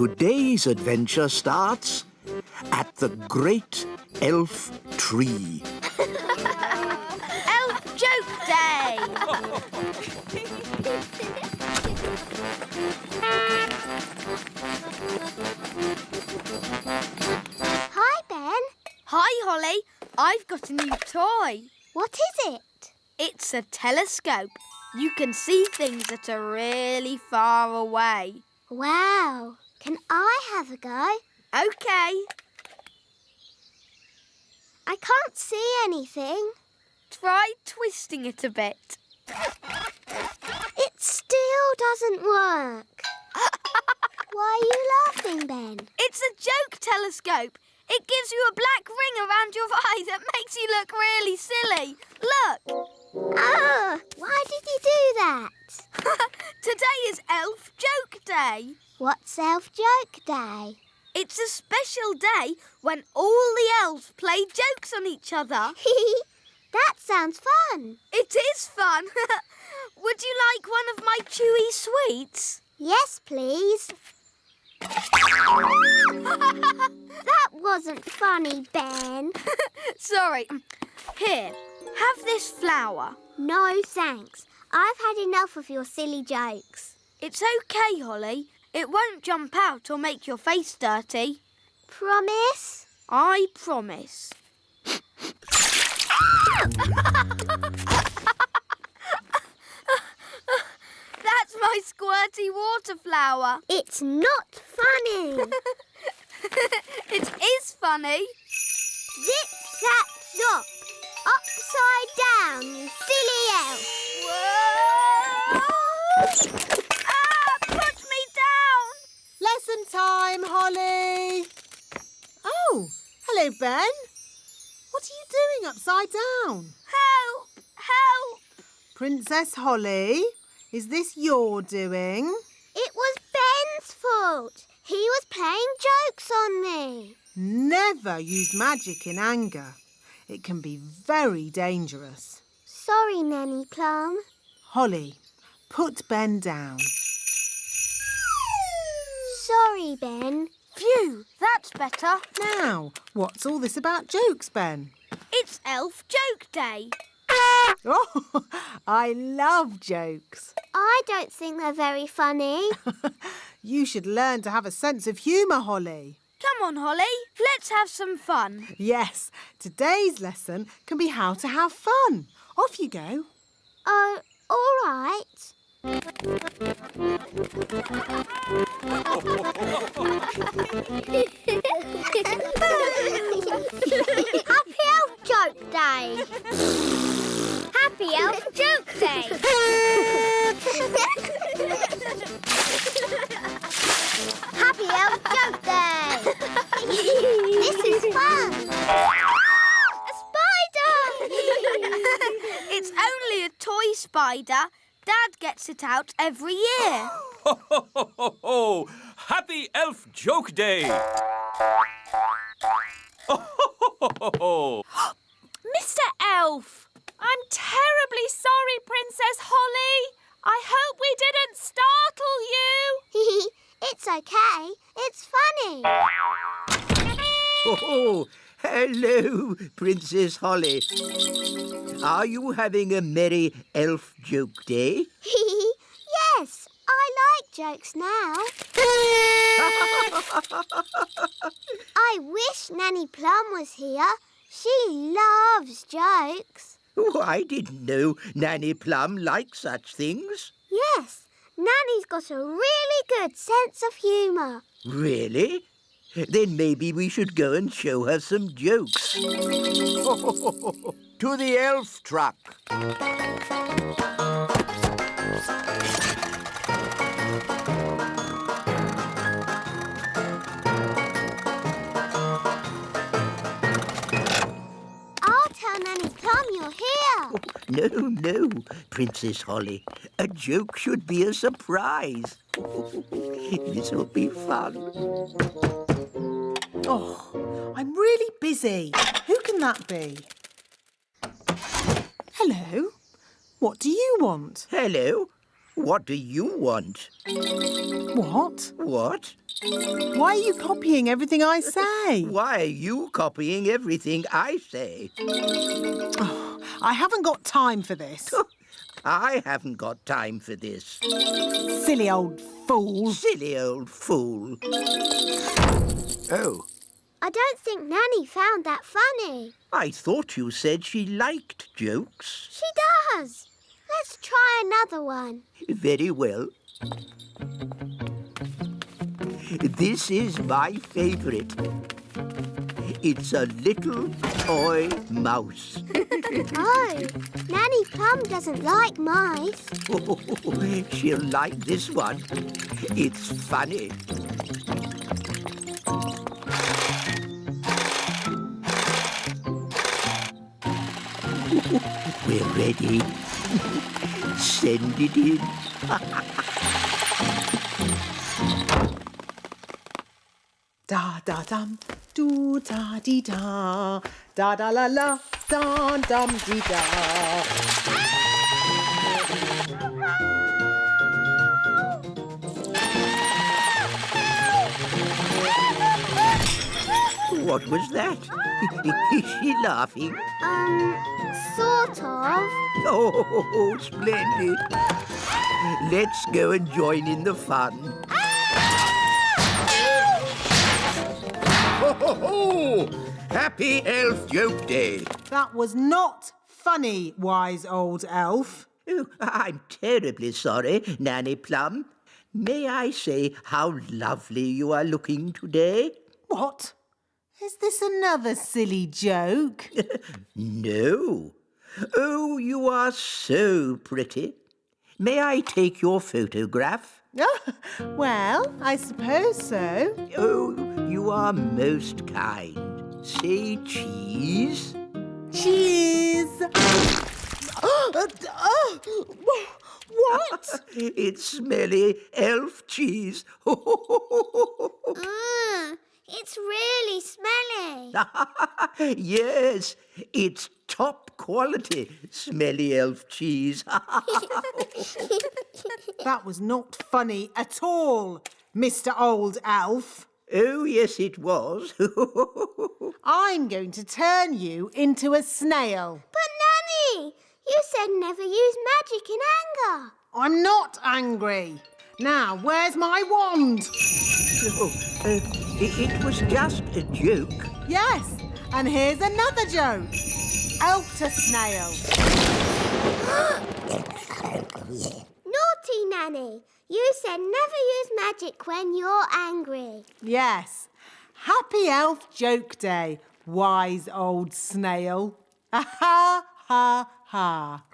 Today's adventure starts at the Great Elf Tree. Elf Joke Day! Hi, Ben. Hi, Holly. I've got a new toy. What is it? It's a telescope. You can see things that are really far away. Wow. Can I have a go? OK. I can't see anything. Try twisting it a bit. It still doesn't work. Why are you laughing, Ben? It's a joke telescope. It gives you a black ring around your eye that makes you look really silly. Look! Ah, why did you do that? Today is Elf Joke Day. What's Elf Joke Day? It's a special day when all the elves play jokes on each other. That sounds fun. It is fun. Would you like one of my chewy sweets? Yes, please. That wasn't funny, Ben. Sorry. Here, have this flower. No, thanks. I've had enough of your silly jokes. It's OK, Holly. It won't jump out or make your face dirty. Promise? I promise. That's my squirty water flower. It's not funny. It is funny. Zip, zap, zop. Upside down, you silly elf. Whoa! Ah, put me down. Lesson time, Holly. Oh, hello, Ben. What are you doing upside down? Help! Help! Princess Holly, is this your doing? It was Ben's fault. He was playing jokes on me. Never use magic in anger. It can be very dangerous. Sorry, Nanny Plum. Holly, put Ben down. Sorry, Ben. Phew, that's better. Now, what's all this about jokes, Ben? It's Elf Joke Day. Oh, I love jokes. I don't think they're very funny. You should learn to have a sense of humour, Holly. Come on, Holly. Let's have some fun. Yes, today's lesson can be how to have fun. Off you go. Oh, all right. Happy Elf Joke Day. Happy Elf Joke Day. Happy Elf Joke Day. This is fun. A spider. It's only a toy spider. Dad gets it out every year. Ho, ho, ho, ho, ho! Happy Elf Joke Day! Ho, ho, ho, ho, ho! Mr. Elf, I'm terribly sorry, Princess Holly. I hope we didn't startle you. It's okay. It's funny. Oh, hello, Princess Holly. Are you having a merry elf joke day? Yes, I like jokes now. I wish Nanny Plum was here. She loves jokes. Oh, I didn't know Nanny Plum liked such things. Yes, Nanny's got a really good sense of humour. Really? Then maybe we should go and show her some jokes. To the elf truck. I'll tell Nanny Plum you're here. No, Princess Holly. A joke should be a surprise. This will be fun. Oh, I'm really busy. Who can that be? Hello. What do you want? Hello. What do you want? What? What? Why are you copying everything I say? Why are you copying everything I say? I haven't got time for this. I haven't got time for this. Silly old fool. Silly old fool. Oh, I don't think Nanny found that funny. I thought you said she liked jokes. She does. Let's try another one. Very well. This is my favourite. It's a little toy mouse. Oh, Nanny Plum doesn't like mice. She'll like this one. It's funny. We're ready. Send it in. Da da dum, do da dee da, da da la la, da dum dee da. What was that? Is she laughing? Sort of. Oh, splendid. Let's go and join in the fun. Ho, ho, ho! Happy Elf Joke Day. That was not funny, wise old elf. Oh, I'm terribly sorry, Nanny Plum. May I say how lovely you are looking today? What? Is this another silly joke? No. Oh, you are so pretty. May I take your photograph? Well, I suppose so. Oh, you are most kind. Say cheese. Cheese! What? It's smelly elf cheese. It's really smelly. Yes, it's top quality smelly elf cheese. That was not funny at all, Mr. Old Elf. Oh, yes, it was. I'm going to turn you into a snail. But Nanny, you said never use magic in anger. I'm not angry. Now, where's my wand? Oh, it was just a joke. Yes, and here's another joke. Elf to snail. Naughty Nanny, you said never use magic when you're angry. Yes. Happy Elf Joke Day, wise old snail. Ha ha ha.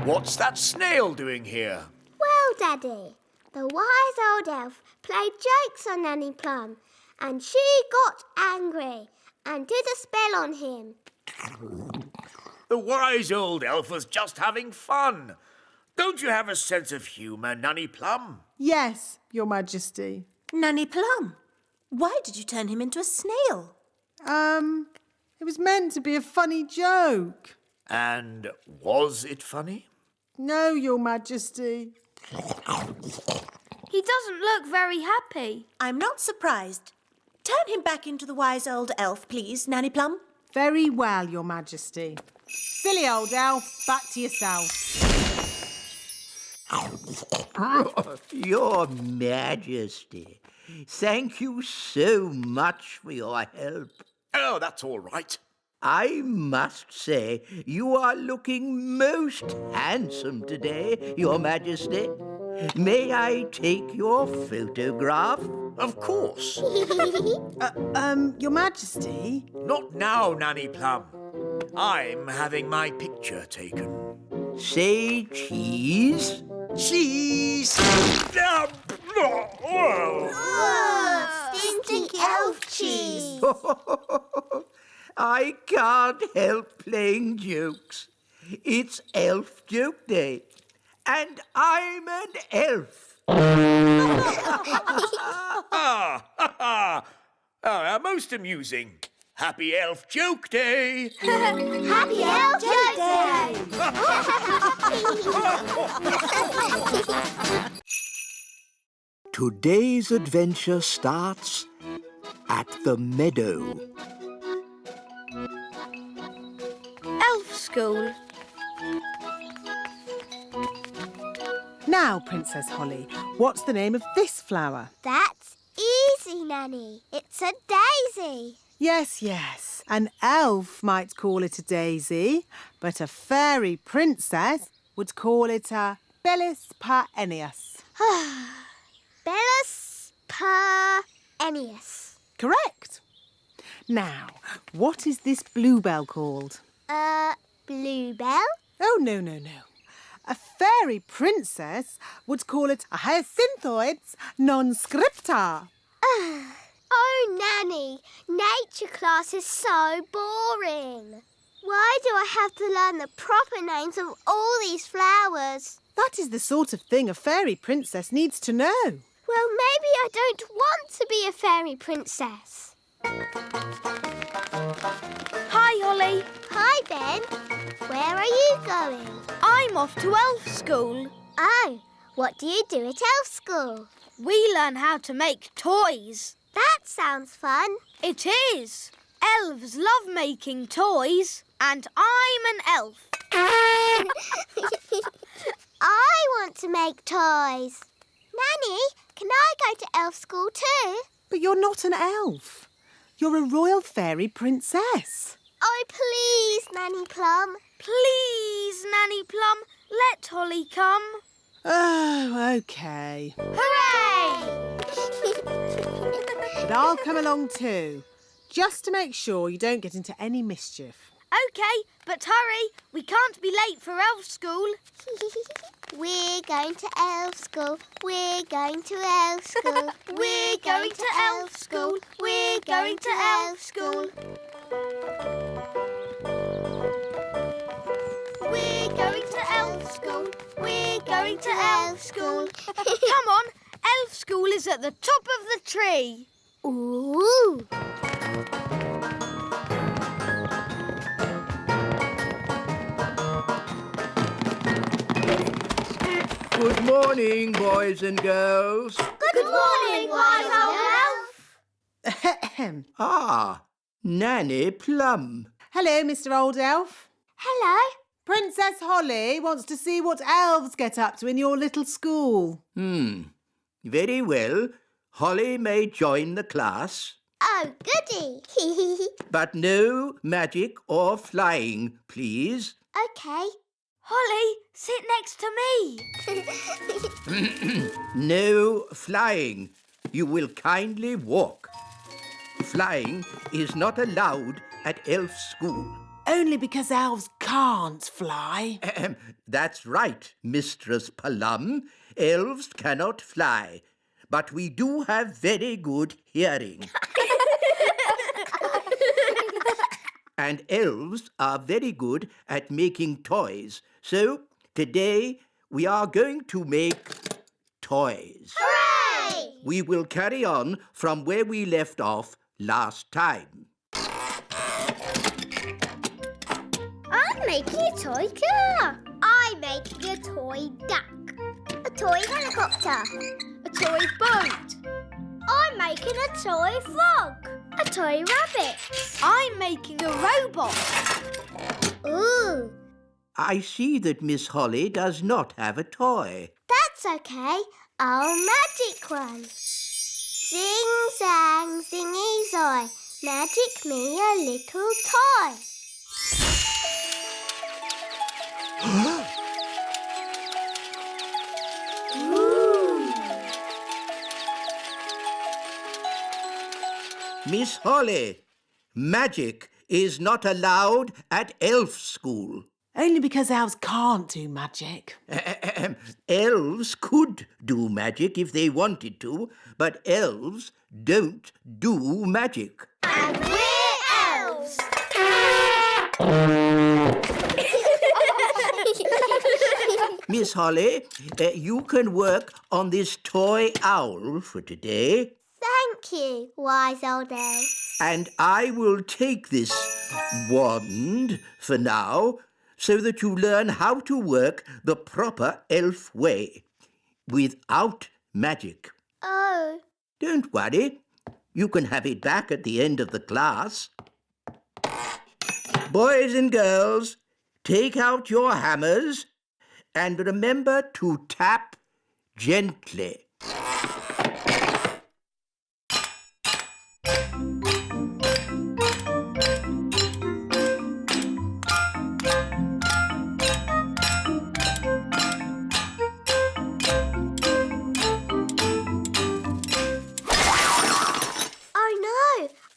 What's that snail doing here? Well, Daddy, the wise old elf played jokes on Nanny Plum, and she got angry and did a spell on him. The wise old elf was just having fun. Don't you have a sense of humour, Nanny Plum? Yes, Your Majesty. Nanny Plum, why did you turn him into a snail? It was meant to be a funny joke. And was it funny? No, Your Majesty. He doesn't look very happy. I'm not surprised. Turn him back into the wise old elf, please, Nanny Plum. Very well, Your Majesty. Silly old elf, back to yourself. Your Majesty, thank you so much for your help. Oh, that's all right. I must say, you are looking most handsome today, Your Majesty. May I take your photograph? Of course. Your Majesty? Not now, Nanny Plum. I'm having my picture taken. Say cheese. Cheese! Stinky elf cheese. I can't help playing jokes. It's Elf Joke Day, and I'm an elf. Most amusing. Happy Elf Joke Day! Happy Elf Joke Day! Today's adventure starts at the meadow. Elf school. Now, Princess Holly, what's the name of this flower? That's easy, Nanny. It's a daisy. Yes, yes. An elf might call it a daisy, but a fairy princess would call it a Bellis perennius. Bellis perennius. Correct. Now, what is this bluebell called? Bluebell? Oh, no, no, no. A fairy princess would call it a Hyacinthoids non-scripta. Oh, Nanny, nature class is so boring. Why do I have to learn the proper names of all these flowers? That is the sort of thing a fairy princess needs to know. Well, maybe I don't want to be a fairy princess. Hi, Holly. Hi, Ben. Where are you going? I'm off to elf school. Oh, what do you do at elf school? We learn how to make toys. That sounds fun. It is. Elves love making toys, and I'm an elf. I want to make toys. Nanny, can I go to elf school too? But you're not an elf. You're a royal fairy princess. Oh, please, Nanny Plum. Please, Nanny Plum, let Holly come. Oh, OK. Hooray! But I'll come along too, just to make sure you don't get into any mischief. OK, but hurry. We can't be late for elf school. We're going to elf school. We're going to elf school. We're going to elf school. We're going to elf school. We're going to elf school. We're going to elf school. Come on, elf school is at the top of the tree. Ooh. Good morning, boys and girls. Good morning, wise old elf. Ahem. Ah, Nanny Plum. Hello, Mr. Old Elf. Hello. Princess Holly wants to see what elves get up to in your little school. Very well. Holly may join the class, Oh, goody. but no magic or flying, please. OK. Holly, sit next to me. No flying. You will kindly walk. Flying is not allowed at elf school. Only because elves can't fly. That's right, Mistress Plum. Elves cannot fly, but we do have very good hearing. And elves are very good at making toys. So today we are going to make toys. Hooray! We will carry on from where we left off last time. I'm making a toy car. I'm making a toy duck. A toy helicopter. A toy boat. I'm making a toy frog. A toy rabbit. I'm making a robot. Ooh, I see that Miss Holly does not have a toy. that's okay. I'll magic one. Zing, zang, zingy, zoy. Magic me a little toy. Miss Holly, magic is not allowed at elf school. Only because elves can't do magic. Elves could do magic if they wanted to, but elves don't do magic. And we're elves. Miss Holly, you can work on this toy owl for today. Thank you, wise old elf. And I will take this wand for now so that you learn how to work the proper elf way, without magic. Oh. Don't worry. You can have it back at the end of the class. Boys and girls, take out your hammers and remember to tap gently.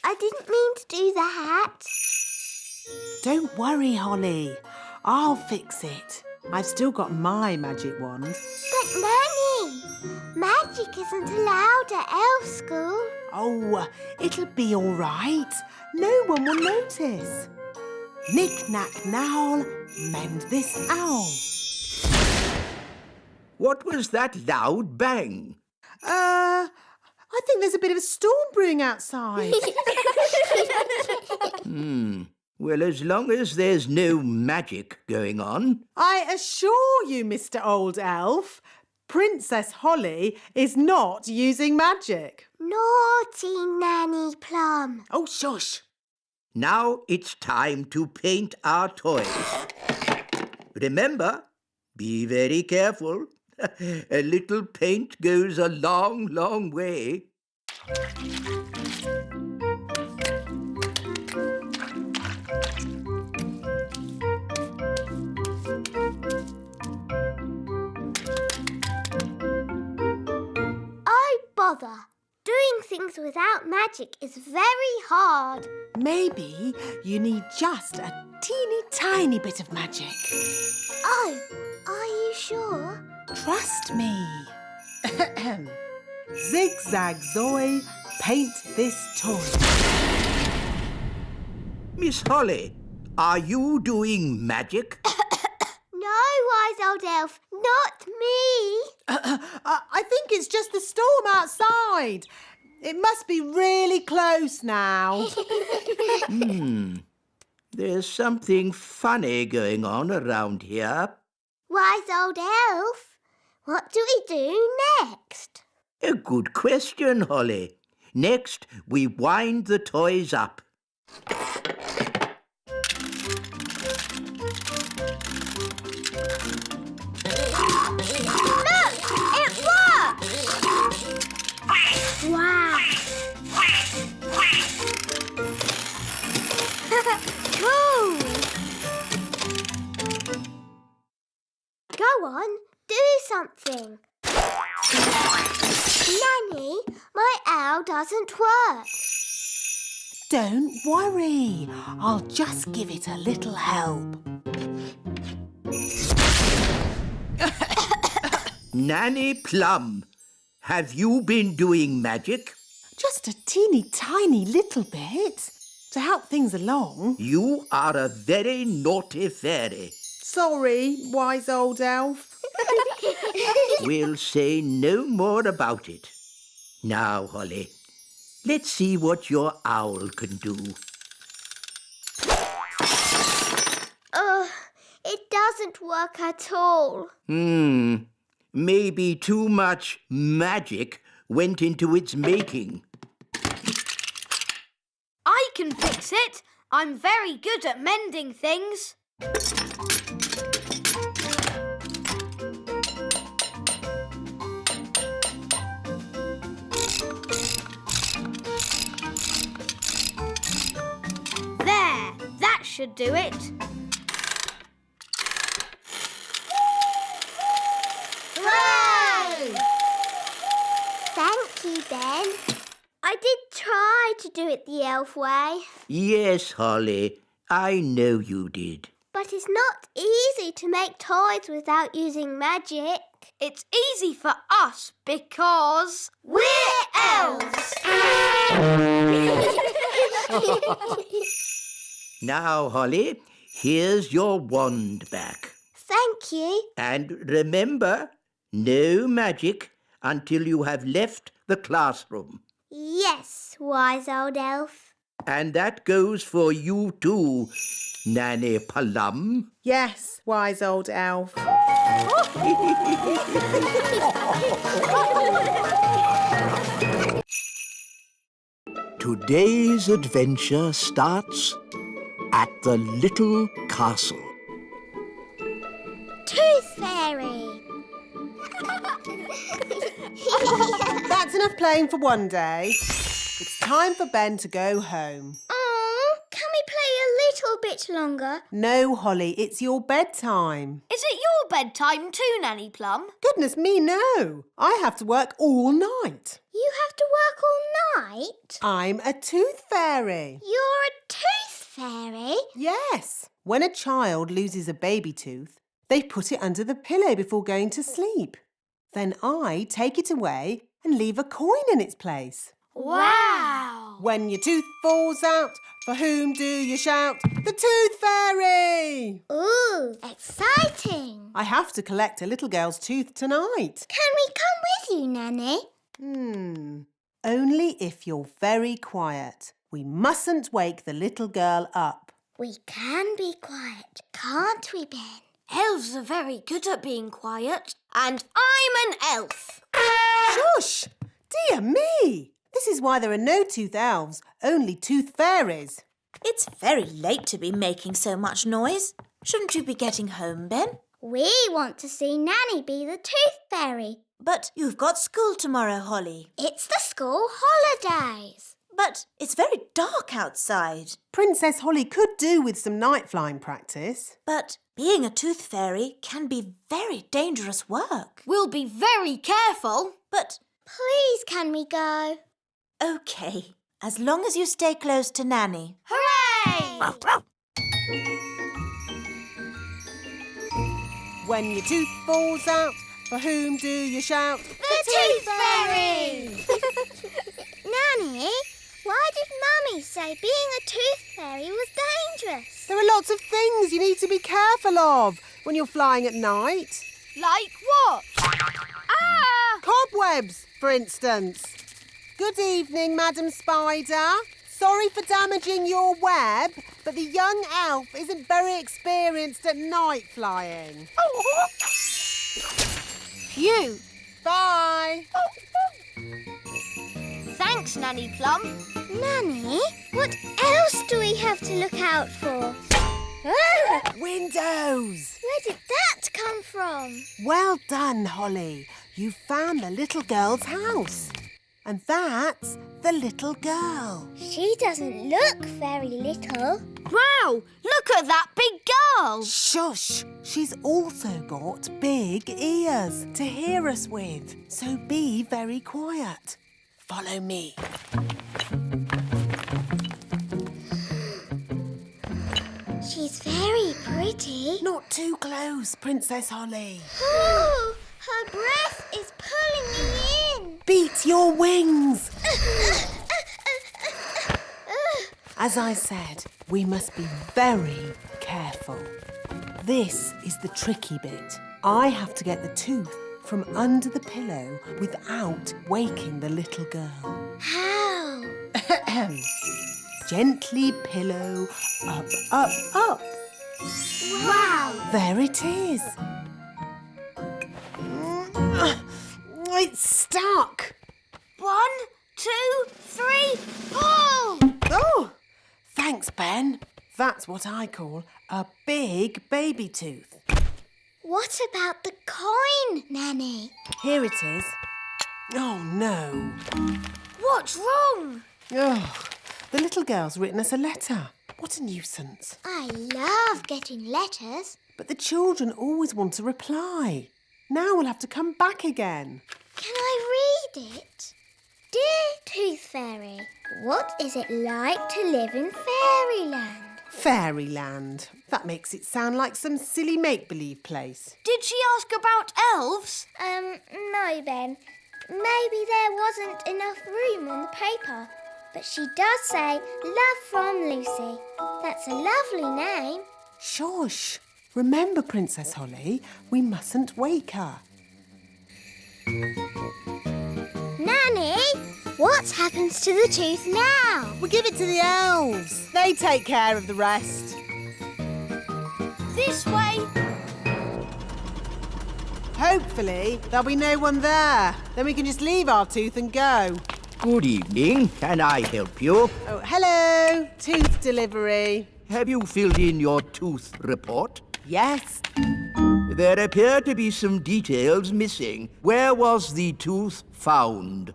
I didn't mean to do that. Don't worry, Holly. I'll fix it. I've still got my magic wand. But Nanny, magic isn't allowed at elf school. Oh, it'll be all right. No one will notice. Knick, knack, nowl, mend this owl. What was that loud bang? I think there's a bit of a storm brewing outside. Well, as long as there's no magic going on. I assure you, Mr. Old Elf, Princess Holly is not using magic. Naughty Nanny Plum. Oh, shush. Now it's time to paint our toys. Remember, be very careful. A little paint goes a long, long way. Oh, bother. Doing things without magic is very hard. Maybe you need just a teeny tiny bit of magic. Oh, are you sure? Trust me. Zigzag Zoe, paint this toy. Miss Holly, are you doing magic? No, wise old elf, not me. I think it's just the storm outside. It must be really close now. There's something funny going on around here. Wise old elf, what do we do next? A good question, Holly. Next, we wind the toys up. Look, it works! Wow! Cool! Go on, do something. Nanny, my owl doesn't work. Don't worry. I'll just give it a little help. Nanny Plum, have you been doing magic? Just a teeny tiny little bit to help things along. You are a very naughty fairy. Sorry, wise old elf. We'll say no more about it. Now, Holly, let's see what your owl can do. It doesn't work at all. Maybe too much magic went into its making. I can fix it. I'm very good at mending things. There, that should do it. Hooray! Thank you, Ben. I did try to do it the elf way, Yes, Holly, I know you did. but it's not easy to make toys without using magic. It's easy for us because We're elves! Now, Holly, here's your wand back. Thank you. And remember, no magic until you have left the classroom. Yes, wise old elf. And that goes for you too, Nanny Plum. Yes, wise old elf. Today's adventure starts at the little castle. Tooth Fairy. That's enough playing for one day. It's time for Ben to go home. Oh, can we play a little bit longer? No, Holly, it's your bedtime. Is it your bedtime too, Nanny Plum? Goodness me, no. I have to work all night. You have to work all night? I'm a tooth fairy. You're a tooth fairy? Yes. When a child loses a baby tooth, they put it under the pillow before going to sleep. Then I take it away and leave a coin in its place. Wow! When your tooth falls out, for whom do you shout? The Tooth Fairy! Ooh, exciting. I have to collect a little girl's tooth tonight. Can we come with you, Nanny? Only if you're very quiet. We mustn't wake the little girl up. We can be quiet, can't we, Ben? Elves are very good at being quiet. And I'm an elf. Shush! Dear me! This is why there are no tooth elves, only tooth fairies. It's very late to be making so much noise. Shouldn't you be getting home, Ben? We want to see Nanny be the Tooth Fairy. But you've got school tomorrow, Holly. It's the school holidays. But it's very dark outside. Princess Holly could do with some night flying practice. But being a tooth fairy can be very dangerous work. We'll be very careful. But, Please, can we go? OK, as long as you stay close to Nanny. Hooray! When your tooth falls out, for whom do you shout? The Tooth Fairy! Nanny, why did Mummy say being a Tooth Fairy was dangerous? There are lots of things you need to be careful of when you're flying at night. Like what? Ah! Cobwebs, for instance. Good evening, Madam Spider. Sorry for damaging your web, but the young elf isn't very experienced at night flying. Phew! Bye. Thanks, Nanny Plum. Nanny, what else do we have to look out for? Ah, Windows. where did that come from? Well done, Holly. You found the little girl's house. And that's the little girl. She doesn't look very little. Wow! Look at that big girl! Shush! She's also got big ears to hear us with. So be very quiet. Follow me. She's very pretty. Not too close, Princess Holly. Oh, her breath is pulling me in. Beat your wings. As I said, we must be very careful. This is the tricky bit. I have to get the tooth from under the pillow without waking the little girl. How? Gently pillow up, up, up. Wow. There it is. It's stuck. 1, 2, 3, pull! Oh, thanks, Ben. That's what I call a big baby tooth. What about the coin, Nanny? Here it is. Oh, no. What's wrong? Oh, the little girl's written us a letter. What a nuisance. I love getting letters. But the children always want a reply. Now we'll have to come back again. Can I read it? Dear Tooth Fairy, what is it like to live in Fairyland? Fairyland. That makes it sound like some silly make-believe place. Did she ask about elves? No, Ben. Maybe there wasn't enough room on the paper. But she does say, love from Lucy. That's a lovely name. Shush. Remember, Princess Holly, we mustn't wake her. Nanny, What happens to the tooth now? We give it to the elves. They take care of the rest. This way. Hopefully, there'll be no one there. Then we can just leave our tooth and go. Good evening. Can I help you? Oh, hello. Tooth delivery. Have you filled in your tooth report? Yes. There appear to be some details missing. Where was the tooth found?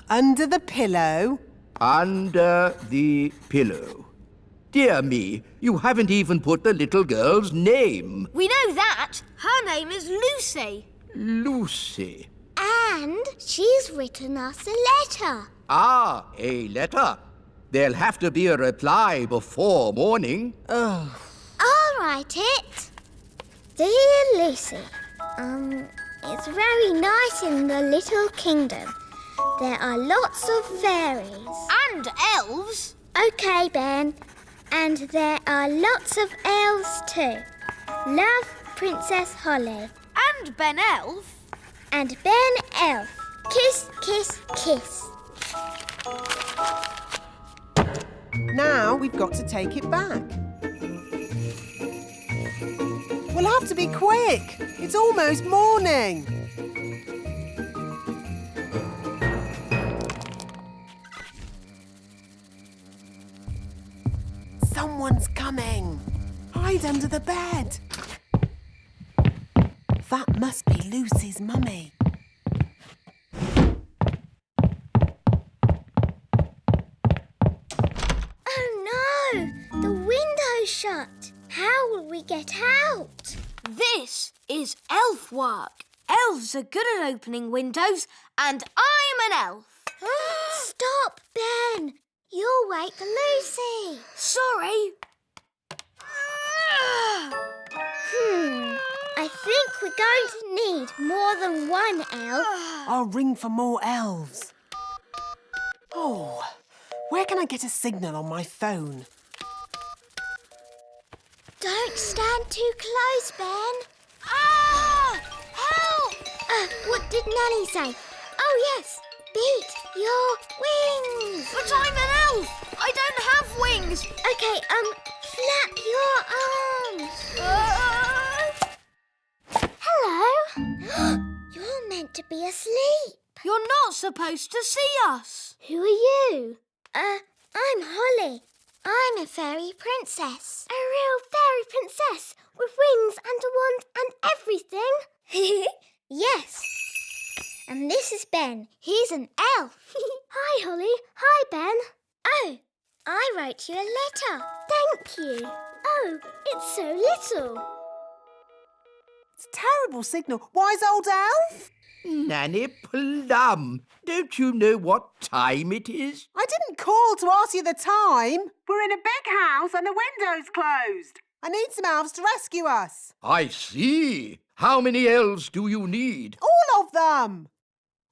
Under the pillow. Under the pillow. Dear me, you haven't even put the little girl's name. We know that. Her name is Lucy. Lucy. And she's written us a letter. Ah, a letter. There'll have to be a reply before morning. I'll write it. Dear Lucy, it's very nice in the little kingdom. There are lots of fairies. And elves. Okay, Ben. And there are lots of elves too. Love, Princess Holly. And Ben Elf. And Ben Elf. Kiss, kiss, kiss. Now we've got to take it back. We'll have to be quick. It's almost morning. Someone's coming. Hide under the bed. That must be Lucy's mummy. Oh no! The window's shut. How will we get out? This is elf work. Elves are good at opening windows, and I'm an elf. Stop, Ben. You'll wake Lucy. Sorry. I think we're going to need more than one elf. I'll ring for more elves. Oh, where can I get a signal on my phone? Don't stand too close, Ben. Ah! Help! What did Nanny say? Oh, yes. Beat your wings. But I'm an elf. I don't have wings. Okay, flap your arms. Hello. You're meant to be asleep. You're not supposed to see us. Who are you? I'm Holly. I'm a fairy princess. A real fairy princess with wings and a wand and everything? Yes. And this is Ben. He's an elf. Hi, Holly. Hi, Ben. Oh, I wrote you a letter. Thank you. Oh, it's so little. It's a terrible signal. Wise old elf? Nanny Plum, don't you know what time it is? I didn't call to ask you the time. We're in a big house and the window's closed. I need some elves to rescue us. I see. How many elves do you need? All of them.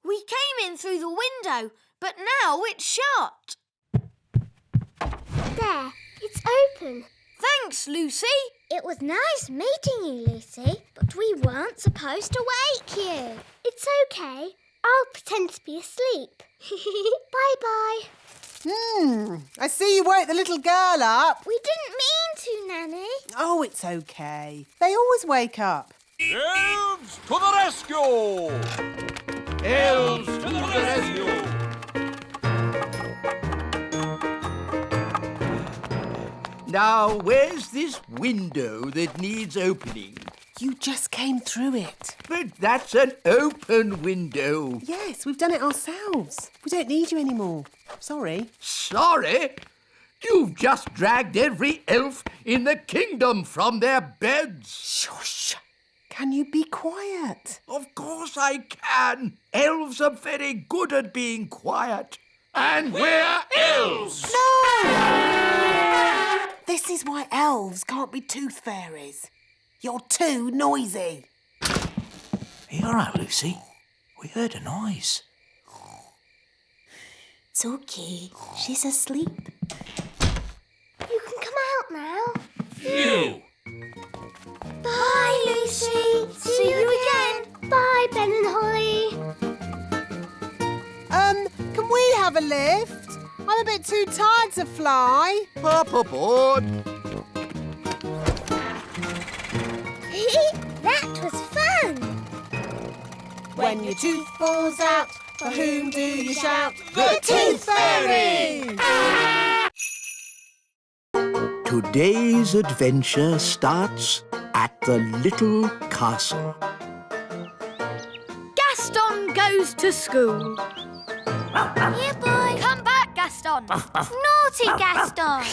We came in through the window, but now it's shut. There, it's open. Thanks, Lucy. It was nice meeting you, Lucy, but we weren't supposed to wake you. It's okay. I'll pretend to be asleep. Bye-bye. I see you woke the little girl up. We didn't mean to, Nanny. Oh, it's okay. They always wake up. Elves to the rescue! Elves to the rescue! Now, where's this window that needs opening? You just came through it. But that's an open window. Yes, we've done it ourselves. We don't need you anymore. Sorry. Sorry? You've just dragged every elf in the kingdom from their beds. Shush. Can you be quiet? Of course I can. Elves are very good at being quiet. And we're elves! No! This is why elves can't be tooth fairies. You're too noisy. Are you all right, Lucy? We heard a noise. It's okay. She's asleep. You can come out now. You! Bye, Lucy. See you again. Bye, Ben and Holly. Can we have a lift. I'm a bit too tired to fly. Hop aboard. That was fun. When your tooth falls out, for whom do you shout? The Tooth Fairy! Today's adventure starts at the little castle. Gaston goes to school. Here, boy. Come back, Gaston. Naughty Gaston.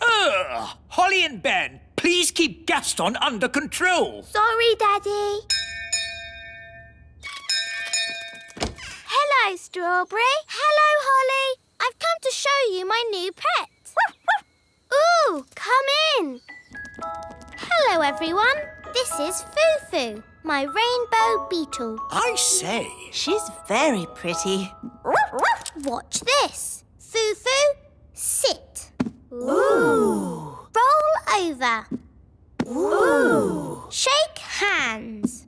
Ugh! Holly and Ben, please keep Gaston under control. Sorry, Daddy. Hello, Strawberry. Hello, Holly. I've come to show you my new pet. Ooh, come in. Hello, everyone. This is Fufu, my rainbow beetle. I say. She's very pretty. Watch this. Fufu, sit. Ooh. Roll over. Ooh. Shake hands.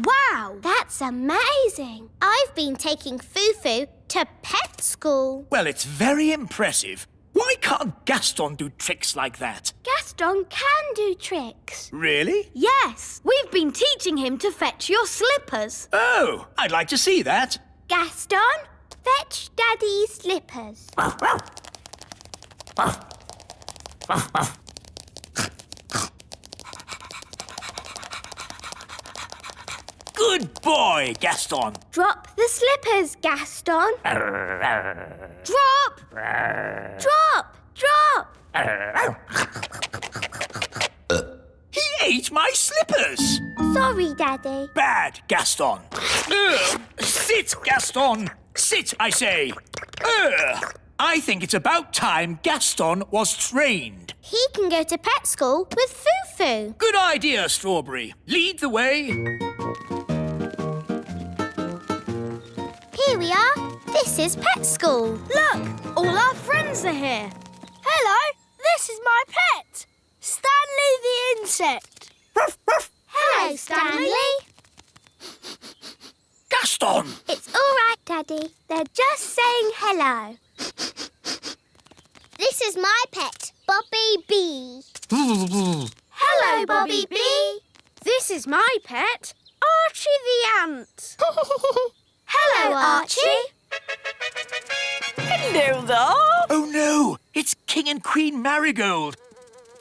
Wow, that's amazing. I've been taking Fufu to pet school. Well, it's very impressive. Why can't Gaston do tricks like that? Gaston can do tricks. Really? Yes, we've been teaching him to fetch your slippers. Oh, I'd like to see that. Gaston, fetch Daddy's slippers. Good boy, Gaston. Drop the slippers, Gaston. Drop! Drop, drop. He ate my slippers. Sorry, Daddy. Bad, Gaston. Ugh. Sit, Gaston. Sit, I say. Ugh. I think it's about time Gaston was trained. He can go to pet school with Fufu. Good idea, Strawberry. Lead the way. Here we are. This is pet school. Look, all our friends are here. Hello, this is my pet, Stanley the insect. Hello, Stanley. Gaston! It's all right, Daddy. They're just saying hello. This is my pet, Bobby Bee. Hello, Bobby Bee. This is my pet, Archie the ant. Hello, Archie. Hello there. Oh, no. It's King and Queen Marigold.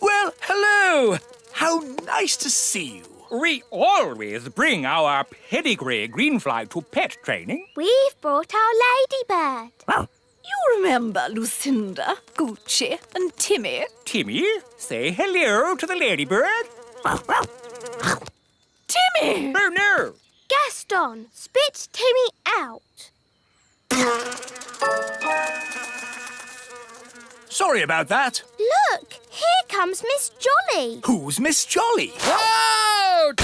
Well, hello. How nice to see you. We always bring our pedigree greenfly to pet training. We've brought our ladybird. You remember Lucinda, Gucci and Timmy? Timmy, say hello to the ladybird. Timmy! Oh, no. Gaston, spit Timmy out. Sorry about that. Look, here comes Miss Jolly. Who's Miss Jolly? Out!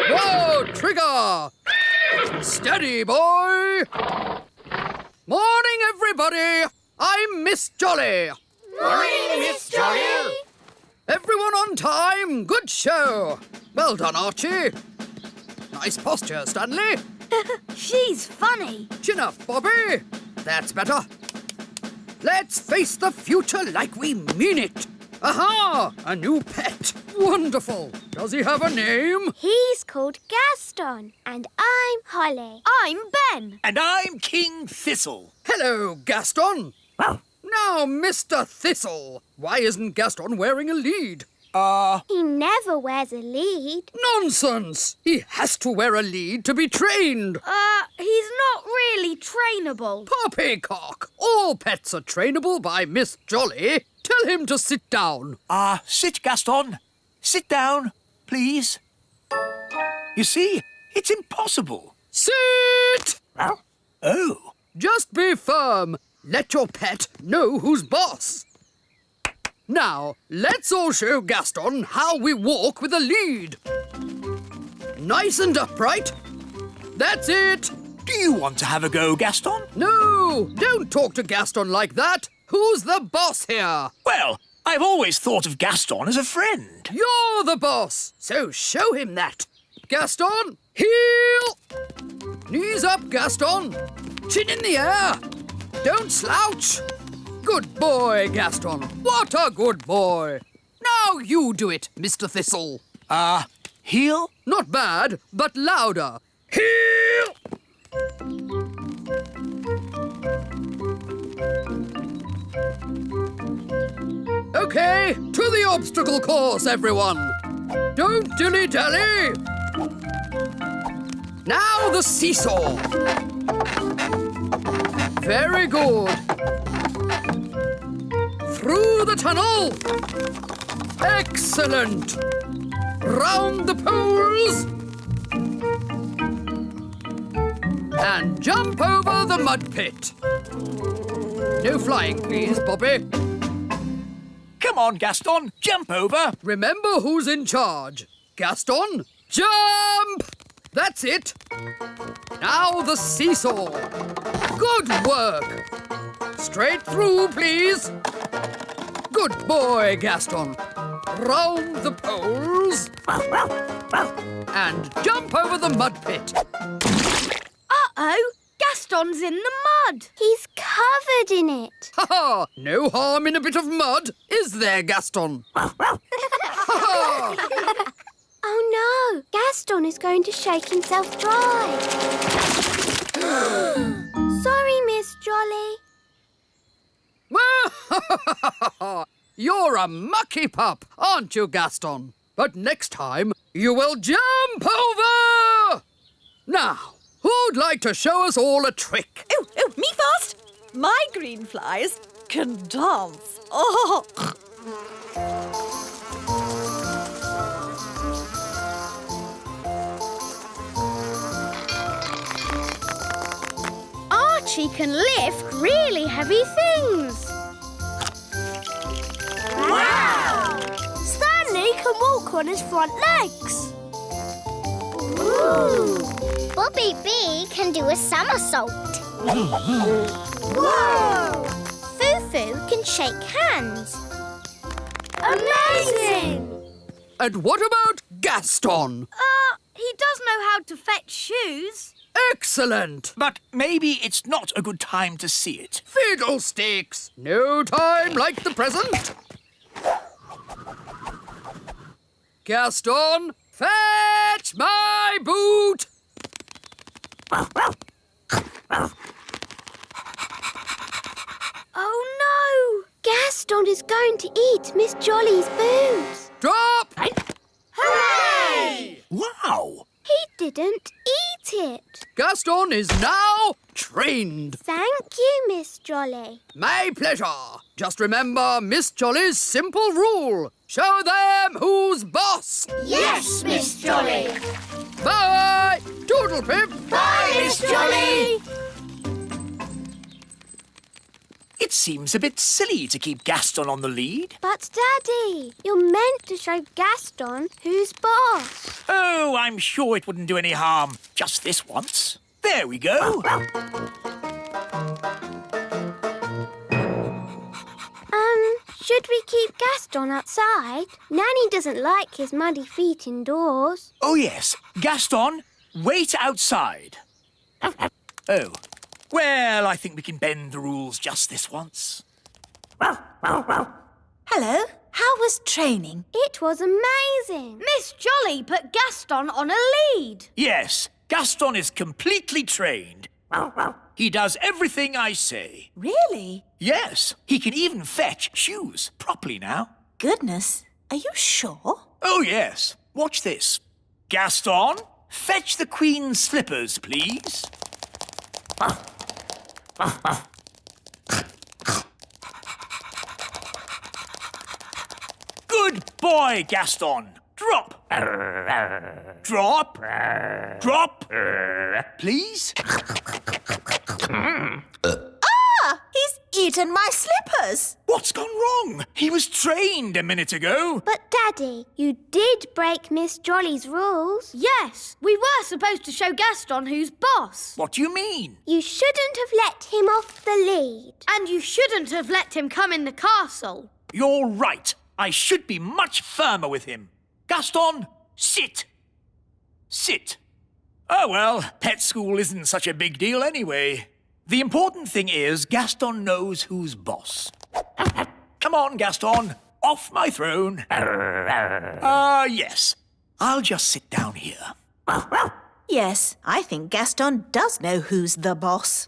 Whoa, Trigger! Steady, boy! Morning, everybody! I'm Miss Jolly. Morning, Miss Jolly. Everyone on time. Good show. Well done, Archie. Nice posture, Stanley. She's funny. Chin up, Bobby. That's better. Let's face the future like we mean it. Aha! A new pet. Wonderful. Does he have a name? He's called Gaston, and I'm Holly. I'm Ben. And I'm King Thistle. Hello, Gaston. Now, Mr. Thistle, why isn't Gaston wearing a lead? He never wears a lead. Nonsense! He has to wear a lead to be trained. He's not really trainable. Poppycock! All pets are trainable by Miss Jolly. Tell him to sit down. Sit, Gaston. Sit down, please. You see, it's impossible. Sit! Oh. Just be firm. Let your pet know who's boss. Now, let's all show Gaston how we walk with a lead. Nice and upright. That's it. Do you want to have a go, Gaston? No, don't talk to Gaston like that. Who's the boss here? Well, I've always thought of Gaston as a friend. You're the boss, so show him that. Gaston, Heel! Knees up, Gaston. Chin in the air. Don't slouch. Good boy, Gaston. What a good boy. Now you do it, Mr. Thistle. Heel? Not bad, but louder. Heel! Okay, to the obstacle course, everyone. Don't dilly-dally. Now the seesaw. Very good. Through the tunnel. Excellent. Round the poles. And jump over the mud pit. No flying, please, Bobby. Come on, Gaston, jump over. Remember who's in charge. Gaston, jump! That's it. Now the seesaw. Good work. Straight through, please. Good boy, Gaston. Round the poles. And jump over the mud pit. Uh-oh, Gaston's in the mud. He's covered in it. Ha ha! No harm in a bit of mud, is there, Gaston? Ha ha! Oh no, Gaston is going to shake himself dry. Sorry, Miss Jolly. You're a mucky pup, aren't you, Gaston? But next time, you will jump over! Now, who'd like to show us all a trick? Oh, me first. My green flies can dance. Oh. Archie can lift really heavy things. Wow! Stanley can walk on his front legs. Ooh! Bobby B can do a somersault. Whoa! Fufu can shake hands. Amazing! And what about Gaston? He does know how to fetch shoes. Excellent! But maybe it's not a good time to see it. Fiddlesticks! No time like the present. Gaston, fetch my boot! Oh no! Gaston is going to eat Miss Jolly's boots. Drop! Hooray! Wow! He didn't eat it. Gaston is now trained. Thank you, Miss Jolly. My pleasure. Just remember Miss Jolly's simple rule. Show them who's boss. Yes, Miss Jolly. Bye! Toodle-pip! Bye, Miss Jolly. It seems a bit silly to keep Gaston on the lead. But, Daddy, you're meant to show Gaston who's boss. Oh, I'm sure it wouldn't do any harm. Just this once. There we go. Should we keep Gaston outside? Nanny doesn't like his muddy feet indoors. Oh, yes. Gaston, wait outside. Oh. Well, I think we can bend the rules just this once. Hello, how was training? It was amazing. Miss Jolly put Gaston on a lead. Yes, Gaston is completely trained. He does everything I say. Really? Yes, he can even fetch shoes properly now. Goodness, are you sure? Oh, yes. Watch this. Gaston, fetch the Queen's slippers, please. Good boy, Gaston. Drop. Drop. Drop. Please. He's eaten my slippers. What's gone wrong? He was trained a minute ago. But, Daddy, you did break Miss Jolly's rules. Yes, we were supposed to show Gaston who's boss. What do you mean? You shouldn't have let him off the lead. And you shouldn't have let him come in the castle. You're right. I should be much firmer with him. Gaston, sit. Sit. Oh, well, pet school isn't such a big deal anyway. The important thing is Gaston knows who's boss. Come on, Gaston. Off my throne. Yes. I'll just sit down here. Yes, I think Gaston does know who's the boss.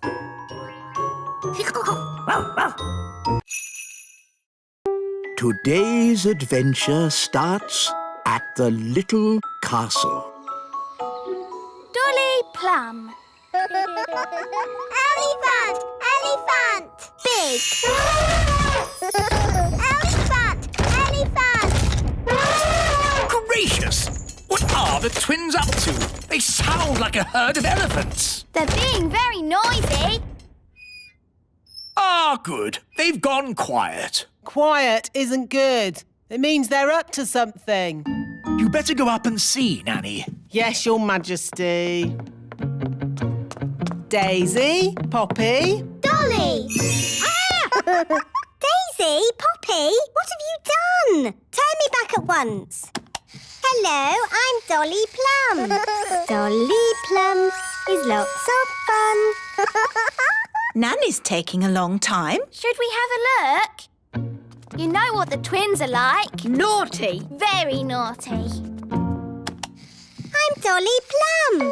Today's adventure starts at the little castle. Dolly Plum. Elephant! Elephant! Big! Elephant! Elephant! Gracious! What are the twins up to? They sound like a herd of elephants. They're being very noisy. Ah, good. They've gone quiet. Quiet isn't good. It means they're up to something. You better go up and see, Nanny. Yes, Your Majesty. Daisy, Poppy. Dolly! Daisy, Poppy, what have you done? Turn me back at once. Hello, I'm Dolly Plum. Dolly Plum is lots of fun. Nanny's taking a long time. Should we have a look? You know what the twins are like. Naughty. Very naughty. I'm Dolly Plum.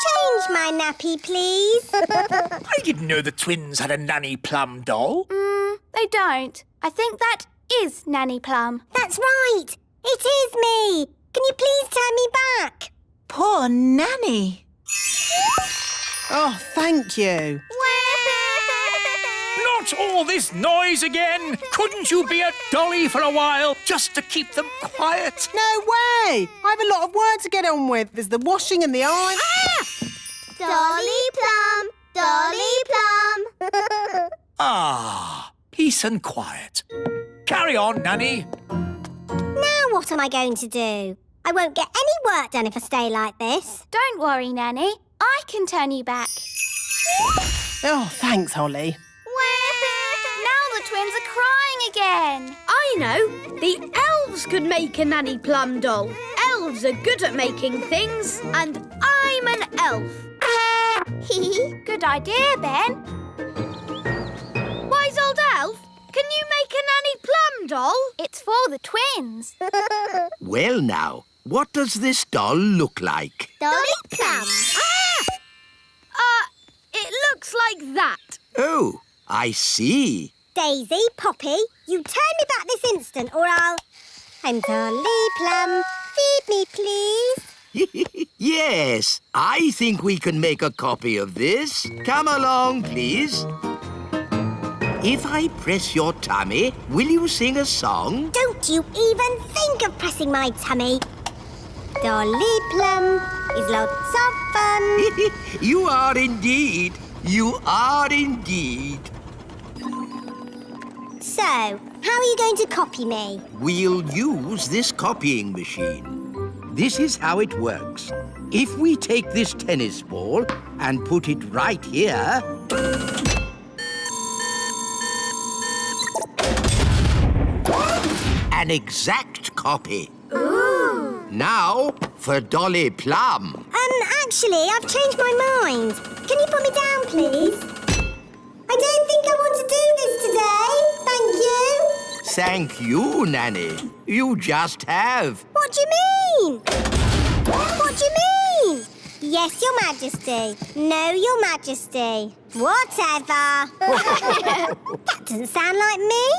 Change my nappy, please. I didn't know the twins had a Nanny Plum doll. They don't. I think that is Nanny Plum. That's right. It is me. Can you please turn me back? Poor Nanny. Oh, thank you. Not all this noise again! Couldn't you be a dolly for a while, just to keep them quiet? No way! I have a lot of work to get on with. There's the washing and the iron. Dolly Plum, Dolly Plum. Ah, peace and quiet. Carry on, Nanny. Now what am I going to do? I won't get any work done if I stay like this. Don't worry, Nanny. I can turn you back. Oh, thanks, Holly. Now the twins are crying again. I know. The elves could make a Nanny Plum doll. Elves are good at making things, and I'm an elf. Good idea, Ben. Wise old elf, can you make a Nanny Plum doll? It's for the twins. Well now, what does this doll look like? Dolly Plum. It looks like that. Oh, I see. Daisy, Poppy, you turn me back this instant or I'll... I'm Dolly Plum. Feed me, please. Yes, I think we can make a copy of this. Come along, please. If I press your tummy, will you sing a song? Don't you even think of pressing my tummy. Dolly Plum is lots of fun. You are indeed. You are indeed. So, how are you going to copy me? We'll use this copying machine. This is how it works. If we take this tennis ball and put it right here... An exact copy. Ooh. Now for Dolly Plum. Actually, I've changed my mind. Can you put me down, please? I don't think I want to do this today. Thank you. Thank you, Nanny. You just have. What do you mean? What do you mean? Yes, Your Majesty. No, Your Majesty. Whatever. That doesn't sound like me.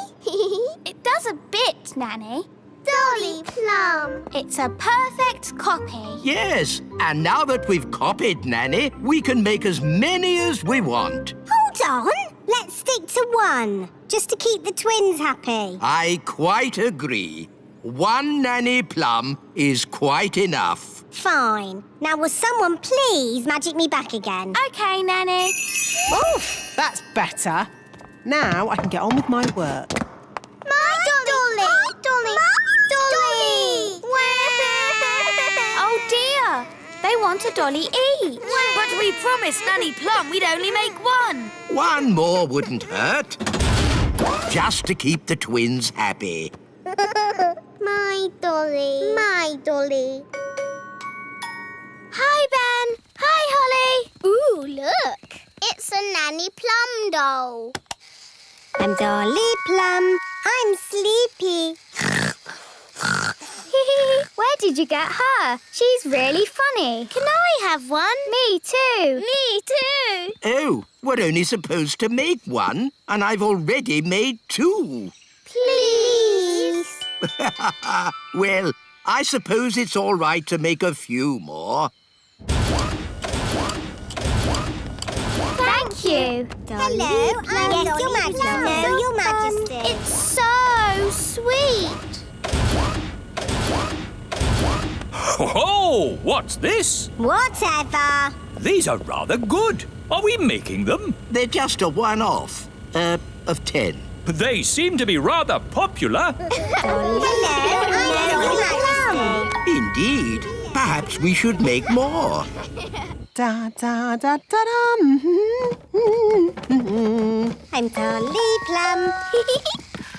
It does a bit, Nanny. Dolly Plum. It's a perfect copy. Yes, and now that we've copied Nanny, we can make as many as we want. Hold on. Let's stick to one, just to keep the twins happy. I quite agree. One Nanny Plum is quite enough. Fine. Now will someone please magic me back again? OK, Nanny. Oof, that's better. Now I can get on with my work. My Dolly! My Dolly! My Dolly! Oh, dear. They want a dolly each. But we promised Nanny Plum we'd only make one. One more wouldn't hurt. Just to keep the twins happy. My Dolly. My Dolly. Hi, Ben. Look, it's a Nanny Plum doll. I'm Dolly Plum. I'm sleepy. Where did you get her? She's really funny. Can I have one? Me too. Me too. Oh, we're only supposed to make one, and I've already made 2. Please. Well, I suppose it's all right to make a few more. Thank you. Hello, I'm yes, Your Majesty. No, Your Majesty. It's so sweet. Oh, what's this? Whatever. These are rather good. Are we making them? They're just a one-off, of 10. They seem to be rather popular. Hello, I'm Your Majesty. Indeed. Perhaps we should make more. Da da da da da. I'm Dolly Plum.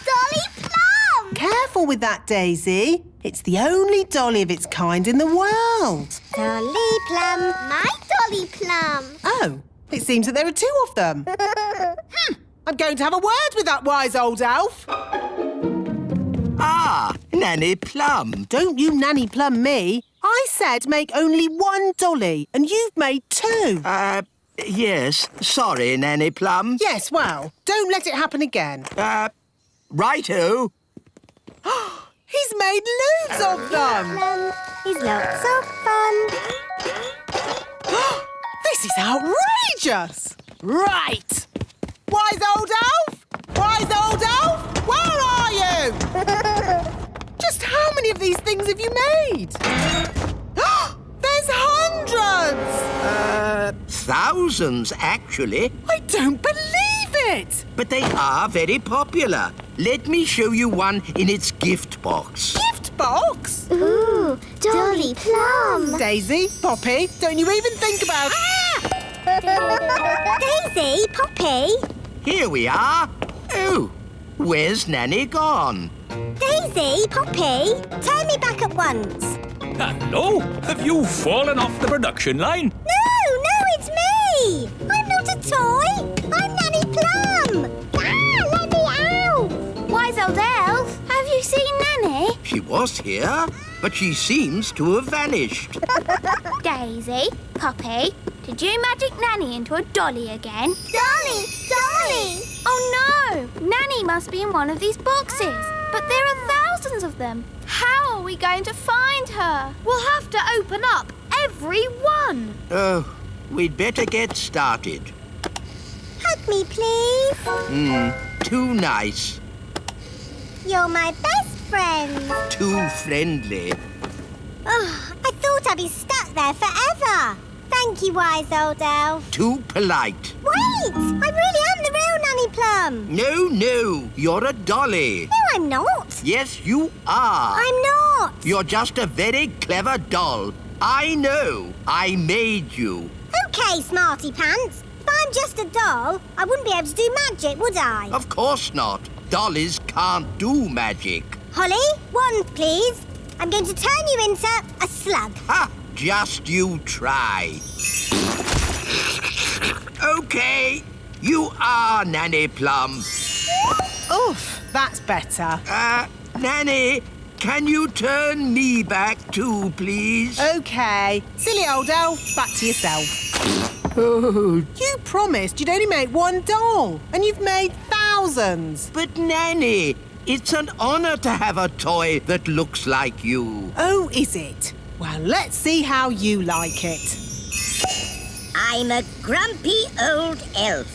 Dolly Plum! Careful with that, Daisy. It's the only dolly of its kind in the world. Dolly Plum. My Dolly Plum. Oh, it seems that there are 2 of them. I'm going to have a word with that wise old elf. Ah, Nanny Plum. Don't you Nanny Plum me. I said make only 1 dolly, and you've made 2. Yes. Sorry, Nanny Plum. Yes, well, don't let it happen again. Righto. He's made loads of them. He's lots of fun. This is outrageous. Right. Wise old elf? Wise old elf? Where are you? Just how many of these things have you made? There's hundreds! Thousands, actually. I don't believe it! But they are very popular. Let me show you one in its gift box. Gift box? Ooh, Dolly Plum. Daisy, Poppy, don't you even think about it. Daisy, Poppy. Here we are. Oh, where's Nanny gone? Daisy, Poppy, turn me back at once. Hello? Have you fallen off the production line? No, it's me. I'm not a toy. I'm Nanny Plum. Let me out. Wise old elf, have you seen Nanny? She was here, but she seems to have vanished. Daisy, Poppy, did you magic Nanny into a dolly again? Dolly! Oh no! Nanny must be in one of these boxes. But there are thousands of them. How are we going to find her? We'll have to open up every one. Oh, we'd better get started. Hug me, please. Too nice. You're my best friend. Too friendly. Oh, I thought I'd be stuck there forever. Thank you, wise old elf. Too polite. Wait! I really am the real Nanny Plum. No, you're a dolly. No, I'm not. Yes, you are. I'm not. You're just a very clever doll. I know. I made you. OK, Smarty Pants. If I'm just a doll, I wouldn't be able to do magic, would I? Of course not. Dollies can't do magic. Holly, wand, please. I'm going to turn you into a slug. Ha! Just you try. OK, you are Nanny Plum. Oof, that's better. Nanny, can you turn me back too, please? OK. Silly old elf, back to yourself. You promised you'd only make 1 doll, and you've made thousands. But, Nanny, it's an honour to have a toy that looks like you. Oh, is it? Well, let's see how you like it. I'm a grumpy old elf.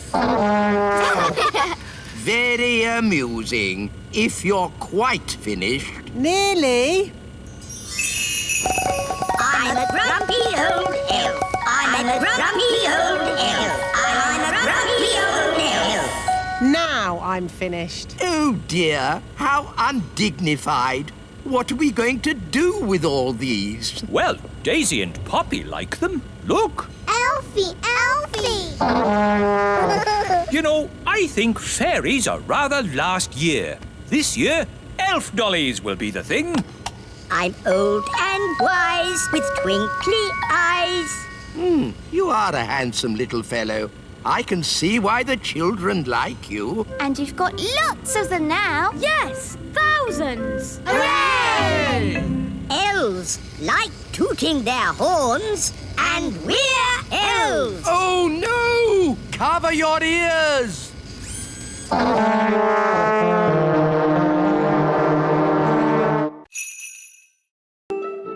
Very amusing. If you're quite finished. Nearly. I'm a grumpy old elf. I'm a grumpy old elf. I'm a grumpy old elf. Now I'm finished. Oh, dear. How undignified. What are we going to do with all these? Well, Daisy and Poppy like them. Look. Elfie! You know, I think fairies are rather last year. This year, elf dollies will be the thing. I'm old and wise with twinkly eyes. You are a handsome little fellow. I can see why the children like you. And you've got lots of them now. Yes, thousands. Hooray! Elves like tooting their horns, and we're elves. Oh, no! Cover your ears!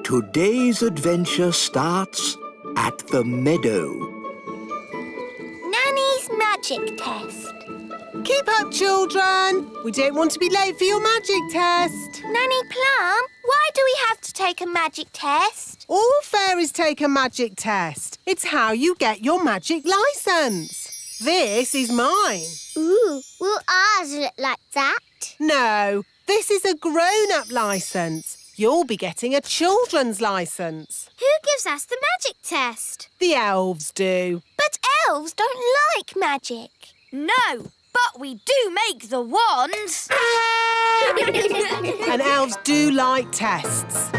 Today's adventure starts at the meadow. Nanny's magic test. Keep up, children. We don't want to be late for your magic test. Nanny Plum, why do we have to take a magic test? All fairies take a magic test. It's how you get your magic licence. This is mine. Ooh, will ours look like that? No, this is a grown-up licence. You'll be getting a children's licence. Who gives us the magic test? The elves do. But elves don't like magic. No, but we do make the wands. And elves do like tests.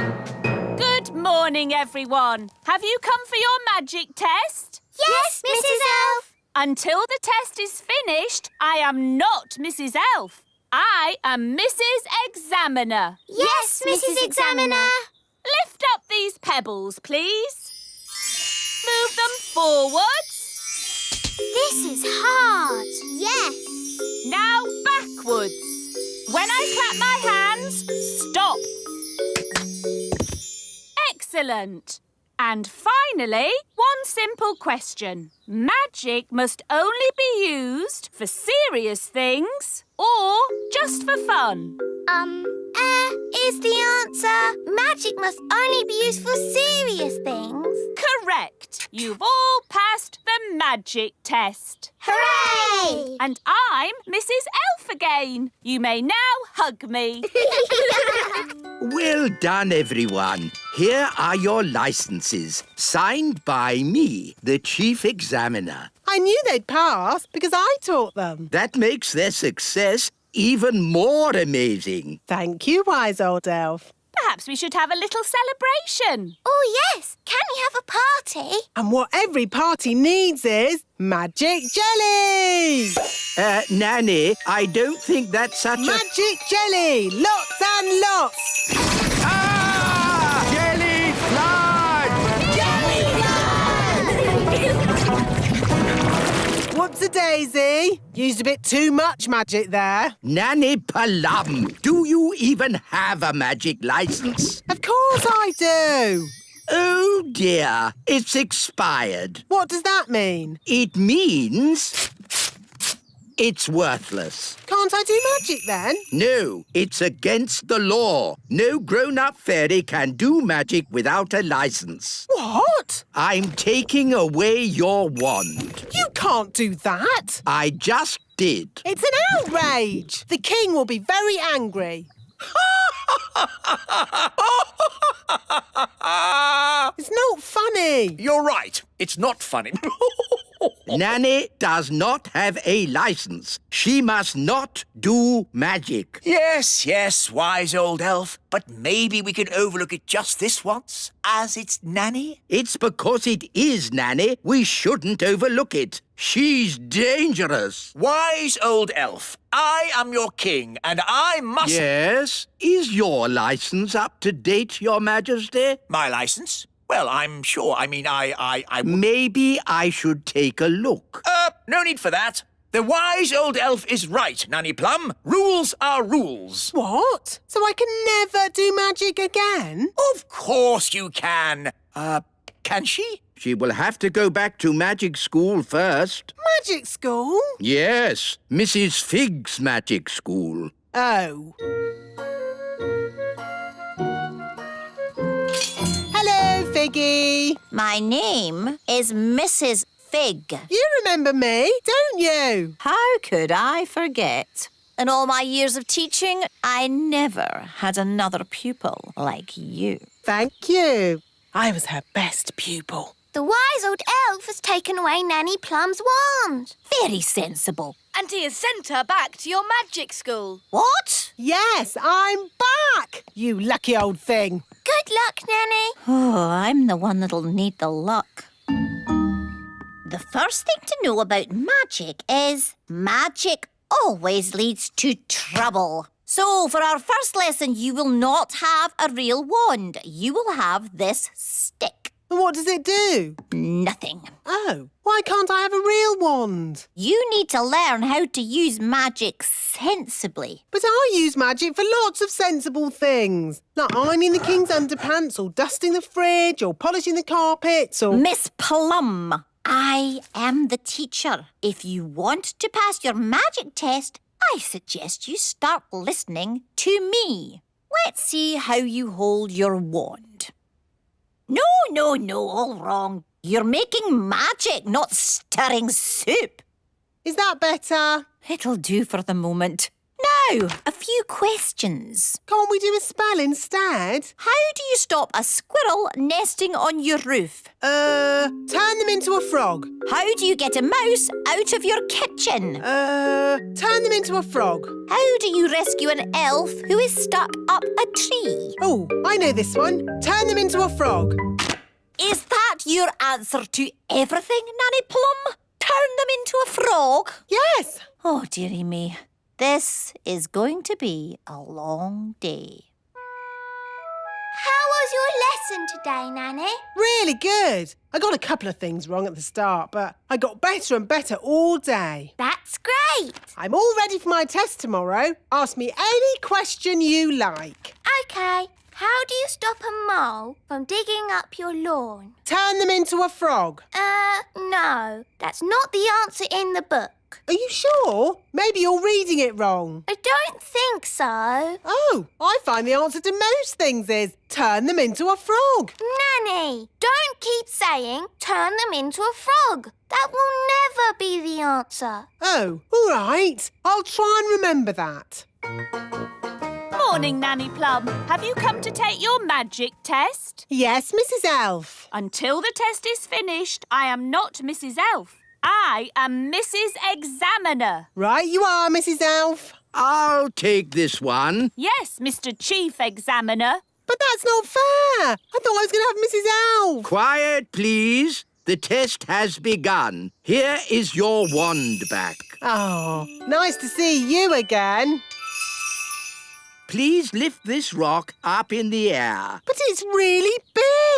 Good morning, everyone. Have you come for your magic test? Yes, Mrs. Elf. Until the test is finished, I am not Mrs. Elf. I am Mrs. Examiner. Yes, Mrs. Examiner. Lift up these pebbles, please. Move them forwards. This is hard. Yes. Now backwards. When I clap my hands, stop. Excellent. And finally, one simple question. Magic must only be used for serious things or just for fun? Is the answer. Magic must only be used for serious things. Correct. You've all passed the magic test. Hooray! And I'm Mrs. Elf again. You may now hug me. Well done, everyone. Here are your licenses, signed by me, the Chief Examiner. I knew they'd pass because I taught them. That makes their success even more amazing. Thank you, wise old elf. Perhaps we should have a little celebration. Oh, yes. Can we have a party? And what every party needs is magic jelly! Nanny, I don't think that's such Magic jelly! Lots and lots! Ah! Jelly flood! What's a daisy? Used a bit too much magic there. Nanny Plum, do you even have a magic license? Of course I do. Oh, dear. It's expired. What does that mean? It means it's worthless. Can't I do magic then? No, it's against the law. No grown-up fairy can do magic without a license. What? I'm taking away your wand. You can't do that. I just did. It's an outrage. The king will be very angry. It's not funny. You're right. It's not funny. Nanny does not have a license. She must not do magic. Yes, wise old elf. But maybe we can overlook it just this once, as it's Nanny. It's because it is Nanny we shouldn't overlook it. She's dangerous. Wise old elf, I am your king, and I must... Yes? Is your license up to date, Your Majesty? My license? Well, I'm sure. I mean, I... Maybe I should take a look. No need for that. The wise old elf is right, Nanny Plum. Rules are rules. What? So I can never do magic again? Of course you can. Can she? She will have to go back to magic school first. Magic school? Yes, Mrs. Fig's magic school. Oh. Hello, Figgy. My name is Mrs. Fig. You remember me, don't you? How could I forget? In all my years of teaching, I never had another pupil like you. Thank you. I was her best pupil. The wise old elf has taken away Nanny Plum's wand. Very sensible. And he has sent her back to your magic school. What? Yes, I'm back, you lucky old thing. Good luck, Nanny. Oh, I'm the one that'll need the luck. The first thing to know about magic is magic always leads to trouble. So, for our first lesson, you will not have a real wand. You will have this stick. And what does it do? Nothing. Oh, why can't I have a real wand? You need to learn how to use magic sensibly. But I use magic for lots of sensible things, like ironing the king's underpants or dusting the fridge or polishing the carpets or... Miss Plum, I am the teacher. If you want to pass your magic test, I suggest you start listening to me. Let's see how you hold your wand. No, all wrong. You're making magic, not stirring soup. Is that better? It'll do for the moment. Now, a few questions. Can't we do a spell instead? How do you stop a squirrel nesting on your roof? Turn them into a frog. How do you get a mouse out of your kitchen? Turn them into a frog. How do you rescue an elf who is stuck up a tree? Oh, I know this one. Turn them into a frog. Is that your answer to everything, Nanny Plum? Turn them into a frog? Yes. Oh, dearie me. This is going to be a long day. How was your lesson today, Nanny? Really good. I got a couple of things wrong at the start, but I got better and better all day. That's great. I'm all ready for my test tomorrow. Ask me any question you like. OK. How do you stop a mole from digging up your lawn? Turn them into a frog. No. That's not the answer in the book. Are you sure? Maybe you're reading it wrong. I don't think so. Oh, I find the answer to most things is turn them into a frog. Nanny, don't keep saying turn them into a frog. That will never be the answer. Oh, all right. I'll try and remember that. Morning, Nanny Plum. Have you come to take your magic test? Yes, Mrs. Elf. Until the test is finished, I am not Mrs. Elf. I am Mrs. Examiner. Right you are, Mrs. Elf. I'll take this one. Yes, Mr. Chief Examiner. But that's not fair. I thought I was going to have Mrs. Elf. Quiet, please. The test has begun. Here is your wand back. Oh, nice to see you again. Please lift this rock up in the air. But it's really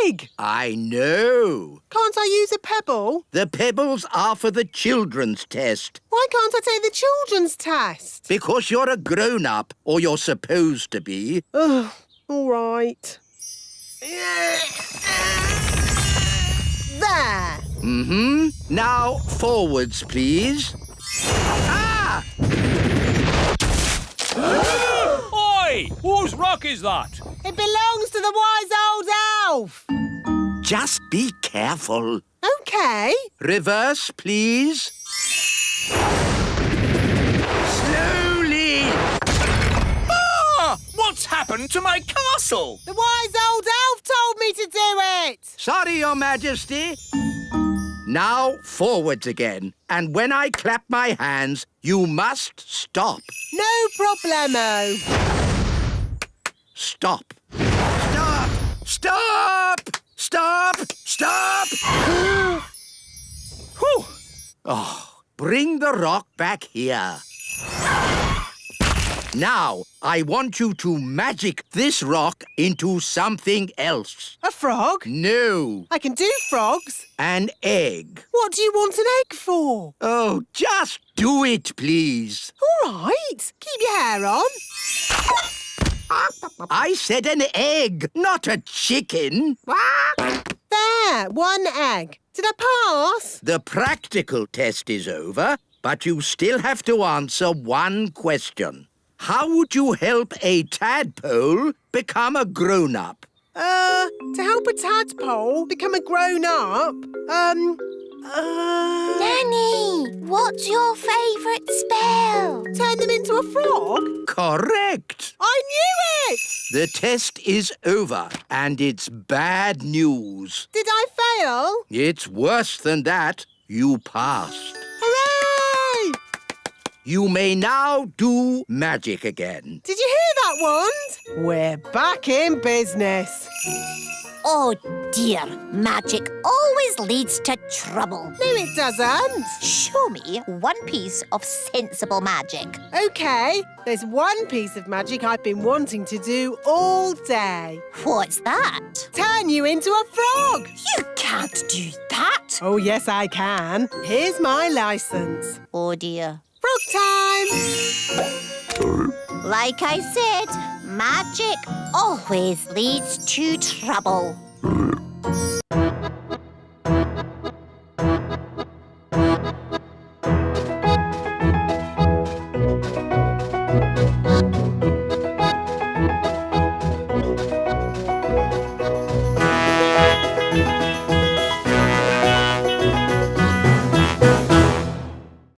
big. I know. Can't I use a pebble? The pebbles are for the children's test. Why can't I take the children's test? Because you're a grown-up, or you're supposed to be. Oh, all right. There. Mm-hmm. Now, forwards, please. Ah! Oi! Whose rock is that? It belongs to the wise old elf. Just be careful. OK. Reverse, please. Slowly! Ah! What's happened to my castle? The wise old elf told me to do it. Sorry, Your Majesty. Now, forwards again. And when I clap my hands, you must stop. No problemo. Stop. Stop! Stop! Stop! Stop! Whew. Oh, bring the rock back here. Now, I want you to magic this rock into something else. A frog? No, I can do frogs. an egg. What do you want an egg for? Oh, just do it, please. All right. Keep your hair on. I said an egg, not a chicken. There, one egg. Did I pass? The practical test is over, but you still have to answer one question. How would you help a tadpole become a grown-up? To help a tadpole become a grown-up, Nanny, what's your favourite spell? turn them into a frog? Correct. I knew it! The test is over, and it's bad news. Did I fail? It's worse than that. You passed. Hooray! You may now do magic again. Did you hear that, Wand? We're back in business. Oh dear, magic always leads to trouble. No, it doesn't. Show me one piece of sensible magic. OK, there's one piece of magic I've been wanting to do all day. What's that? Turn you into a frog. You can't do that. Oh, yes, I can. Here's my licence. Oh dear. Frog time! Like I said, magic always leads to trouble.